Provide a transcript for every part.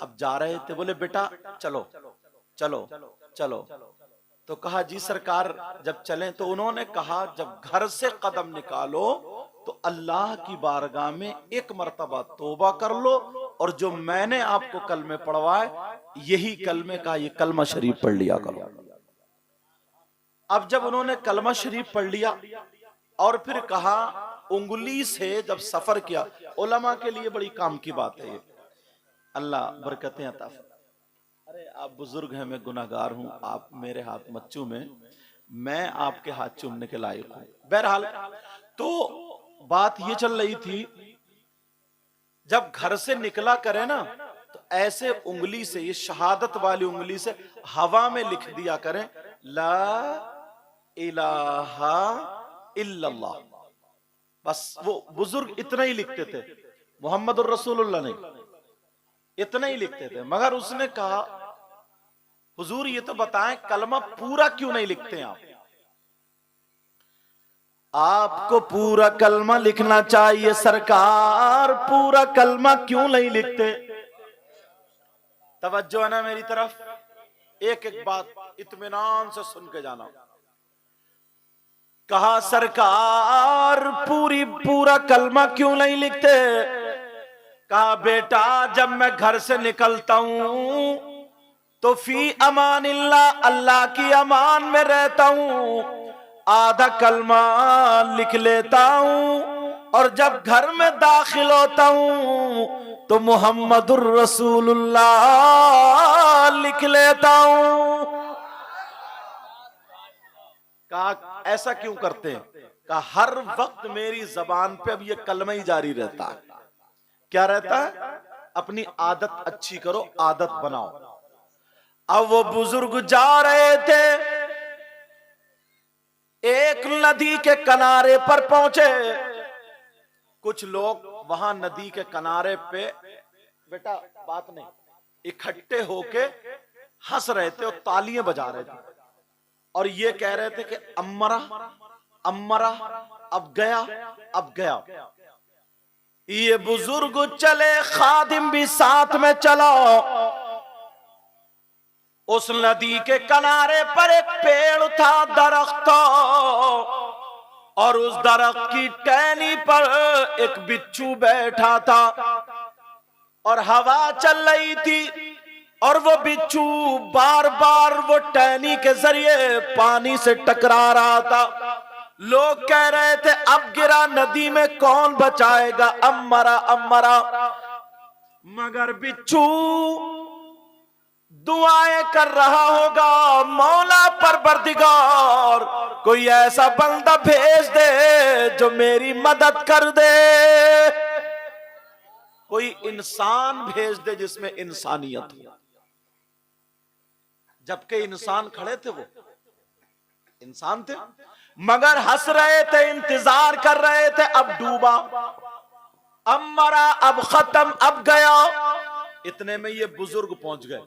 अब जा रहे थे, बोले बेटा चलो चलो चलो। तो कहा जी सरकार जब चलें, तो उन्होंने कहा जब घर से कदम निकालो तो अल्लाह की बारगाह में एक मर्तबा तौबा कर लो, और जो मैंने आपको कलमे पढ़वाए यही कलमे का ये कलमा शरीफ पढ़ लिया करो। अब जब उन्होंने कलमा शरीफ पढ़ लिया और फिर कहा उंगली से जब सफर किया, उलमा के लिए बड़ी काम की बात है ये, अल्लाह बरकतें अता फरमाए। अरे आप बुजुर्ग हैं, मैं गुनाहगार हूं, आप मेरे हाथ मत चूमें, मैं आपके हाथ चूमने के लायक हूं। बहरहाल तो बात ये चल रही थी, जब घर से निकला करे ना तो ऐसे उंगली से, ये शहादत वाली उंगली से हवा में लिख दिया करें ला इलाहा इल्लल्लाह। बस वो बुजुर्ग इतना ही लिखते थे, मोहम्मदुर रसूलुल्लाह नहीं, इतना ही लिखते थे। मगर उसने कहा हुजूर ये तो बताएं कलमा पूरा क्यों नहीं लिखते आप? आपको पूरा कलमा लिखना चाहिए सरकार, पूरा कलमा क्यों नहीं लिखते? तवज्जो है ना मेरी तरफ, एक एक बात इत्मीनान से सुन के जाना। कहा सरकार पूरा कलमा क्यों नहीं लिखते? कहा बेटा जब मैं घर से निकलता हूं तो फी अमानिल्लाह, अल्लाह की अमान में रहता हूं, आधा कलमा लिख लेता हूं, और जब घर में दाखिल होता हूं तो मुहम्मदुर रसूलुल्लाह लिख लेता हूं। कहा ऐसा क्यों करते हैं? कहा हर वक्त मेरी जबान पे अब ये कलमा ही जारी रहता है। क्या रहता है? अपनी आदत अच्छी करो, आदत बनाओ। अब वो बुजुर्ग जा रहे थे, एक नदी के किनारे पर पहुंचे। कुछ लोग वहां नदी के किनारे पे, बेटा बात नहीं, इकट्ठे होके हंस रहे थे और तालियां बजा रहे थे, और ये कह रहे थे कि अम्मरा अम्मरा, अब गया अब गया। ये बुजुर्ग चले, खादिम भी साथ में चला। उस नदी के किनारे पर एक पेड़ था, दरख्त था, और उस दरख्त की टहनी पर एक बिच्छू बैठा था, और हवा चल रही थी, और वो बिच्छू बार बार वो टहनी के जरिए पानी से टकरा रहा था। लोग कह रहे थे अब गिरा नदी में कौन बचाएगा, अम्मरा अम्मरा। मगर बिच्छू दुआएं कर रहा होगा, मौला परवरदिगार कोई ऐसा बंदा भेज दे जो मेरी मदद कर दे, कोई इंसान भेज दे जिसमें इंसानियत हो। जबकि इंसान खड़े थे, वो इंसान थे, मगर हंस रहे थे, इंतजार कर रहे थे। अब डूबा, अब मरा, अब खत्म, अब गया। इतने में ये बुजुर्ग पहुंच गए,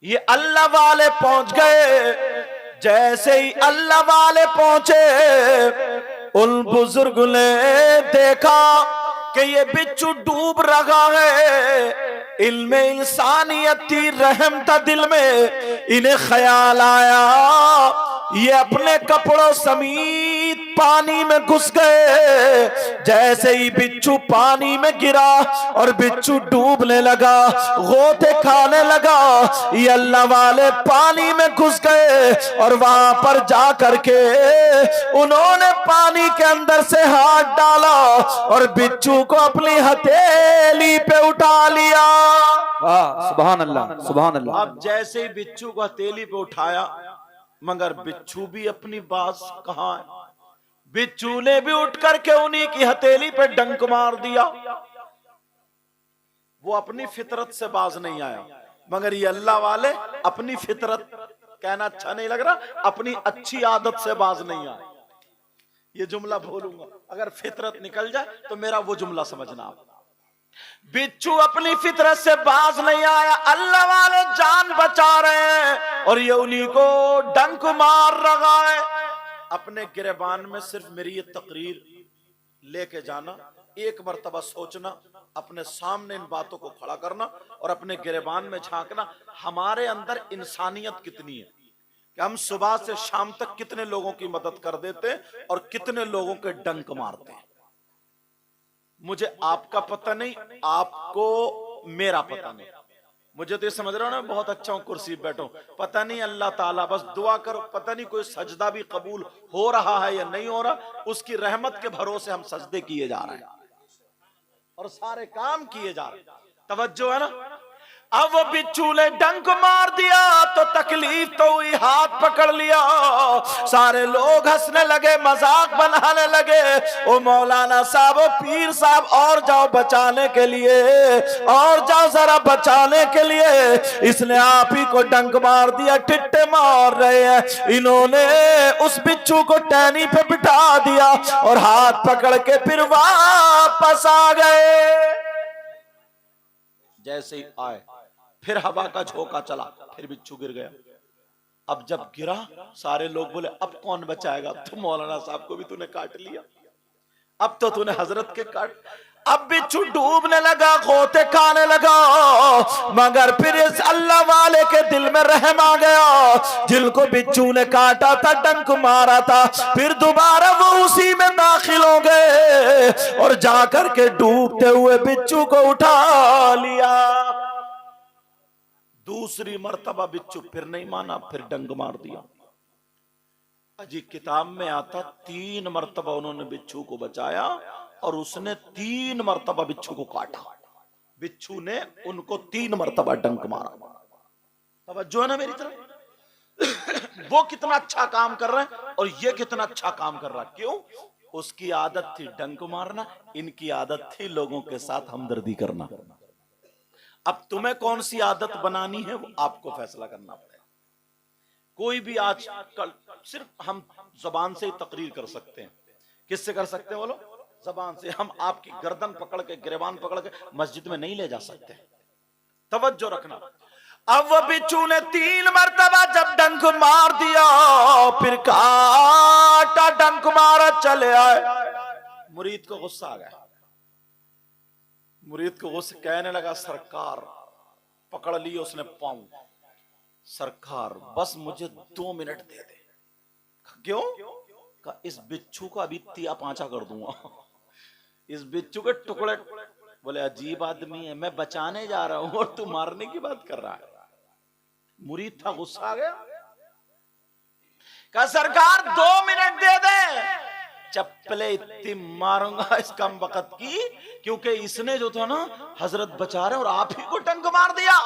ये अल्लाह वाले पहुंच गए। जैसे ही अल्लाह वाले पहुंचे, उन बुजुर्ग ने देखा कि ये बिच्छू डूब रहा है। इल्मे इंसानियत थी, रहम था दिल में। इन्हें ख्याल आया ये अपने कपड़ों समेत पानी में घुस गए। जैसे ही बिच्छू पानी में गिरा और बिच्छू डूबने लगा, गोते खाने लगा, ये अल्लाह वाले पानी में घुस गए, और वहां पर जा करके उन्होंने पानी के अंदर से हाथ डाला और बिच्छू को अपनी हथेली पे उठा लिया। सुभान अल्लाह, सुभान अल्लाह। अब जैसे ही बिच्छू को हथेली पे उठाया, मगर बिच्छू भी अपनी बात कहां है, बिच्छू ने भी उठ करके उन्हीं की हथेली पे डंक मार दिया। वो अपनी फितरत से बाज नहीं आया, मगर ये अल्लाह वाले अपनी फितरत, कहना अच्छा नहीं लग रहा, अपनी अच्छी आदत से बाज नहीं आए। ये जुमला बोलूंगा, अगर फितरत निकल जाए तो मेरा वो जुमला समझना आप। बिच्छू अपनी फितरत से बाज नहीं आया, अल्लाह वाले जान बचा रहे हैं और ये उन्हीं को डंक मार रहा है। अपने गिरबान में सिर्फ मेरी ये तकरीर लेके जाना, एक मर्तबा सोचना, अपने सामने इन बातों को खड़ा करना और अपने गिरेबान में झांकना, हमारे अंदर इंसानियत कितनी है कि हम सुबह से शाम तक कितने लोगों की मदद कर देते हैं और कितने लोगों के डंक मारते हैं। मुझे आपका पता नहीं, आपको मेरा पता नहीं। मुझे तो ये समझ रहा हूं ना, बहुत अच्छा हूं, कुर्सी पे बैठो, पता नहीं अल्लाह ताला, बस दुआ करो, पता नहीं कोई सजदा भी कबूल हो रहा है या नहीं हो रहा, उसकी रहमत के भरोसे हम सजदे किए जा रहे हैं और सारे काम किए जा रहे हैं। तवज्जो है ना। अब वो बिच्छू ने डंक मार दिया तो तकलीफ तो हुई, हाथ पकड़ लिया, सारे लोग हंसने लगे, मजाक बनाने लगे। ओ मौलाना साहब, ओ पीर साहब, और जाओ बचाने के लिए, और जाओ जरा बचाने के लिए, इसने आप ही को डंक मार दिया, टिट्टे मार रहे हैं। इन्होंने उस बिच्छू को टहनी पे बिठा दिया और हाथ पकड़ के फिर वापस आ गए। जैसे ही आए फिर हवा का झोंका चला, फिर बिच्छू गिर गया। अब जब गिरा सारे लोग बोले अब कौन बचाएगा, तो मौलाना साहब को भी तूने काट लिया, अब तो तूने हजरत के काट। अब बिच्छू डूबने लगा, गोते खाने लगा, मगर फिर इस अल्लाह वाले के दिल में रहम आ गया, जिनको बिच्छू ने काटा था, डंक मारा था, फिर दोबारा वो उसी में दाखिल हो गए और जाकर के डूबते हुए बिच्छू को उठा लिया। दूसरी मर्तबा बिच्छू फिर नहीं माना, फिर डंक मार दिया। अजी किताब में आता 3 मर्तबा उन्होंने बिच्छू को बचाया और उसने 3 मर्तबा बिच्छू को काटा। बिच्छू ने उनको 3 मर्तबा डंक मारा। तवज्जो है ना मेरी तरफ। वो कितना अच्छा काम कर रहा है और ये कितना अच्छा काम कर रहा है। क्यों? उसकी आदत थी डंक मारना, इनकी आदत थी लोगों के साथ हमदर्दी करना। अब तुम्हें कौन सी आदत बनानी है वो आपको फैसला करना पड़ेगा। कोई भी आज कल सिर्फ हम जबान से ही तकरीर कर सकते हैं। किससे कर सकते हैं बोलो? जबान से। हम आपकी गर्दन पकड़ के, गिरेबान पकड़ के मस्जिद में नहीं ले जा सकते। तवज्जो रखना। अब वो बिच्छू ने 3 मर्तबा जब डंक मार दिया, फिर काटा, डंक मारा, चले आए। मुरीद को गुस्सा आ गया। मुरीद को गुस्सा, कहने लगा सरकार, पकड़ लिया उसने पांव, सरकार बस मुझे 2 मिनट दे दे। क्यों? का इस बिच्छू को अभी तिया पांचा कर दूंगा, इस बिच्छू के टुकड़े। बोले अजीब आदमी है, मैं बचाने जा रहा हूं और तू मारने की बात कर रहा है। मुरीद था, गुस्सा आ गया, कहा सरकार 2 मिनट दे दे, चप्पले इतनी मारूंगा इस कम वक्त की, क्योंकि इसने जो था ना हजरत बचा रहे और आप ही को डंक मार दिया।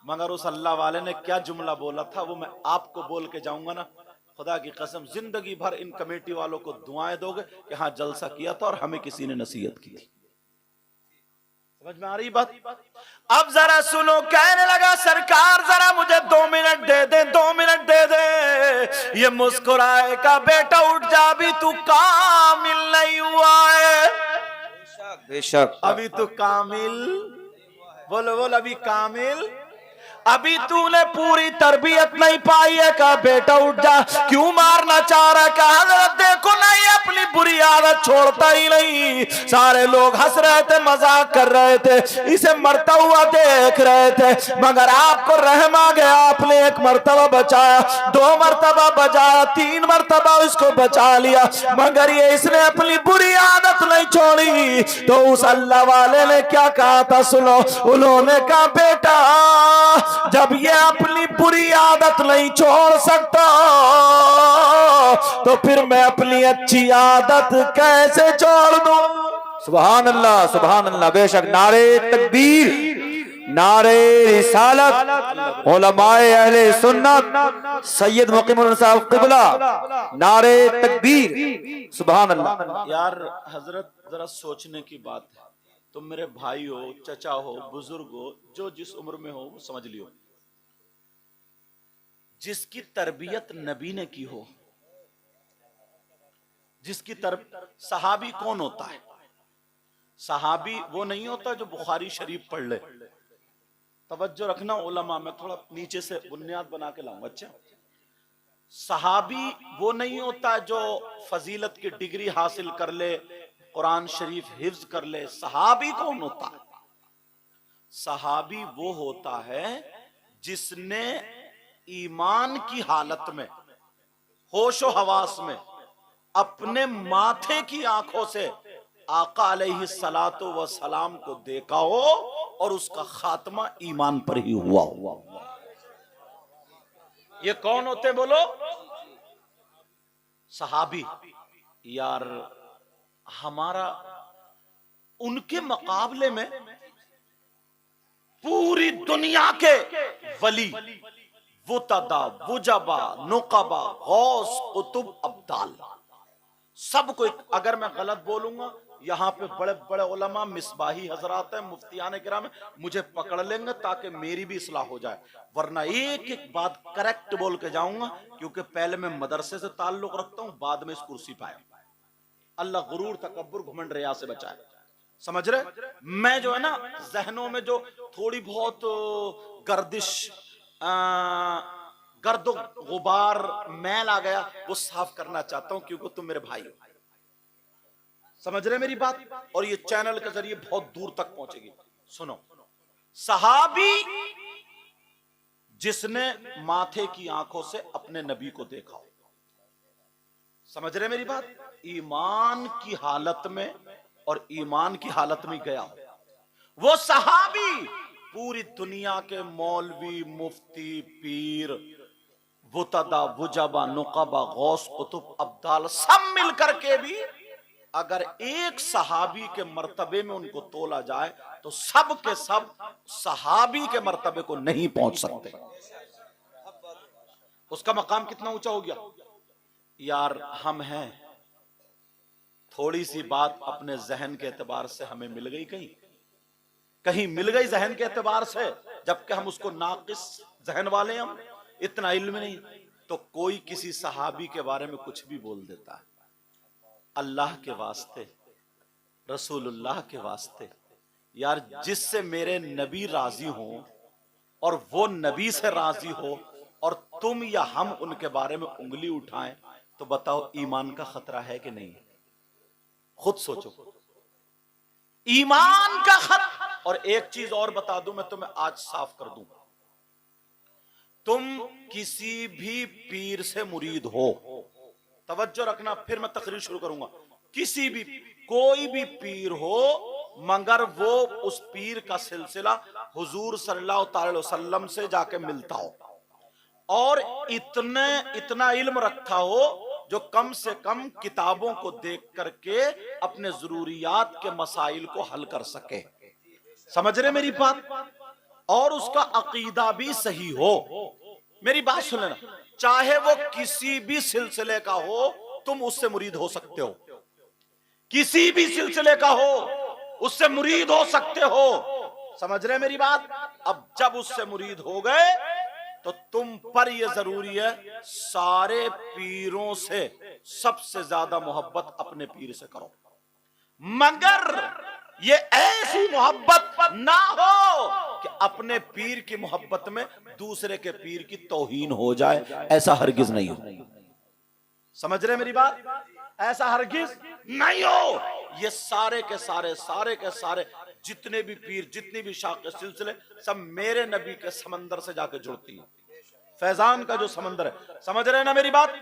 मगर उस अल्लाह वाले ने क्या जुमला बोला था वो मैं आपको बोल के जाऊंगा ना, खुदा की कसम जिंदगी भर इन कमेटी वालों को दुआएं दोगे कि हाँ जलसा किया था और हमें किसी ने नसीहत की थी। समझ में आ रही बात? अब जरा सुनो, कहने लगा सरकार जरा मुझे 2 मिनट दे दे, 2 मिनट दे दे। ये मुस्कुराए का बेटा उठ जा, अभी तू कामिल नहीं हुआ है। बेशक अभी तू कामिल, बोलो बोलो, अभी कामिल, अभी तूने पूरी तरबियत नहीं पाई है। का बेटा उठ जा, क्यों मारना चाह रहा? कहा देखो ना ये अपनी बुरी आदत छोड़ता ही नहीं। सारे लोग हंस रहे थे, मजाक कर रहे थे, इसे मरता हुआ देख रहे थे, मगर आपको रहम आ गया, आपने 1 मर्तबा बचाया, 2 मर्तबा बचाया, 3 मर्तबा उसको बचा लिया, मगर ये इसने अपनी बुरी आदत नहीं छोड़ी। तो उस अल्लाह वाले ने क्या कहा था सुनो, उन्होंने कहा बेटा जब ये अपनी बुरी आदत नहीं छोड़ सकता तो फिर मैं अपनी अच्छी आदत कैसे छोड़ दूं? सुभान अल्लाह, सुभान अल्लाह। बेशक नारे तकबीर, नारे रिसालत, उलमाए अहले सुन्नत, सैयद मुकीमुल साहब क़िबला, नारे तकबीर, सुभान अल्लाह। यार हजरत जरा सोचने की बात है, तुम मेरे भाई हो, चचा हो, बुजुर्ग हो, जो जिस उम्र में हो वो समझ लियो, जिसकी तरबियत नबी ने की हो, जिसकी सहाबी कौन होता है? सहाबी वो नहीं होता जो बुखारी शरीफ पढ़ ले। तवज्जो रखना उलमा, मैं थोड़ा नीचे से बुनियाद बना के लाऊंगा। अच्छा, सहाबी वो नहीं होता जो फजीलत की डिग्री हासिल कर ले, कुरान शरीफ हिफ्ज कर ले। सहाबी कौन होता है? सहाबी वो होता है जिसने ईमान की हालत में, होशो हवास में, अपने माथे की आंखों से आका अलैहिस्सलातु व सलाम को देखा हो और उसका खात्मा ईमान पर ही हुआ हुआ। ये कौन होते बोलो? सहाबी। यार हमारा उनके मुकाबले में पूरी दुनिया के वली, वुतदा, वुजबा, नुकबा, गौस, कुतुब, अब्दाल, सबको, अगर मैं गलत बोलूंगा यहाँ पे बड़े बड़े उलमा, मिसबाही हजरात हैं, मुफ्तियान किराम हैं, मुझे पकड़ लेंगे ताकि मेरी भी इस्लाह हो जाए, वरना एक एक बात करेक्ट बोल के जाऊंगा, क्योंकि पहले मैं मदरसे से ताल्लुक रखता हूं, बाद में इस कुर्सी पाया। अल्लाह गुरूर, तकब्बुर, घमंड, रिया से बचाए। समझ रहे? मैं जो है ना, जहनों में जो थोड़ी बहुत गर्दिश, गर्दो गुबार, मैल आ गया, वो साफ करना चाहता हूं, क्योंकि तुम मेरे भाई हो। समझ रहे मेरी बात? और ये चैनल के जरिए बहुत दूर तक पहुंचेगी। सुनो, सहाबी जिसने माथे की आंखों से अपने नबी को देखा हो। समझ रहे मेरी बात? ईमान की हालत में और ईमान की हालत में गया हो वो सहाबी। पूरी दुनिया के मौलवी, मुफ्ती, पीर, वुतदा, वुजबा, नुकबा, गौस, कुतुब, अब्दाल सब मिल करके भी अगर एक सहाबी के मर्तबे में उनको तोला जाए तो सब के सब सहाबी के मर्तबे को नहीं पहुंच सकते। उसका मकाम कितना ऊंचा हो गया यार। हम हैं, थोड़ी सी बात अपने जहन के एतबार से हमें मिल गई, कहीं कहीं मिल गई जहन के एतबार से, जबकि हम उसको नाकिस जहन वाले, हम इतना इल्म नहीं, तो कोई किसी सहाबी के बारे में कुछ भी बोल देता है। अल्लाह के वास्ते, रसूलुल्लाह के वास्ते यार, जिससे मेरे नबी राजी हो और वो नबी से राजी हो और तुम या हम उनके बारे में उंगली उठाएं, तो बताओ ईमान का खतरा है कि नहीं? खुद सोचो, ईमान का खतरा। और एक चीज और बता दूं, मैं तुम्हें आज साफ कर दूं, तुम किसी भी पीर से मुरीद हो, तवज्जो रखना, फिर मैं तकरीर शुरू करूंगा। किसी भी, कोई भी पीर हो, मगर वो उस पीर का सिलसिला हुजूर सल्लल्लाहु अलैहि वसल्लम से जाके मिलता हो और इतना इल्म रखता हो जो कम से कम किताबों को देख करके अपने जरूरियात के मसाइल को हल कर सके। समझ रहे मेरी बात? और उसका अकीदा भी सही हो। मेरी बात सुन लेना, चाहे वो किसी भी सिलसिले का हो, तुम उससे मुरीद हो सकते हो। किसी भी सिलसिले का हो, उससे मुरीद हो सकते हो। समझ रहे मेरी बात? अब जब उससे मुरीद हो गए तो तुम पर यह जरूरी है, सारे पीरों से सबसे ज्यादा मोहब्बत अपने पीर से करो, मगर ये ऐसी मोहब्बत ना हो कि अपने पीर की मोहब्बत में दूसरे के पीर की तौहीन हो जाए। ऐसा हरगिज नहीं हो। समझ रहे मेरी बात? ऐसा हरगिज नहीं हो। ये सारे के सारे जितने भी पीर, जितनी भी शाख सिलसिले, सब मेरे नबी के समंदर से जाके जुड़ती है। फैजान का जो समंदर है। समझ रहे ना मेरी बात?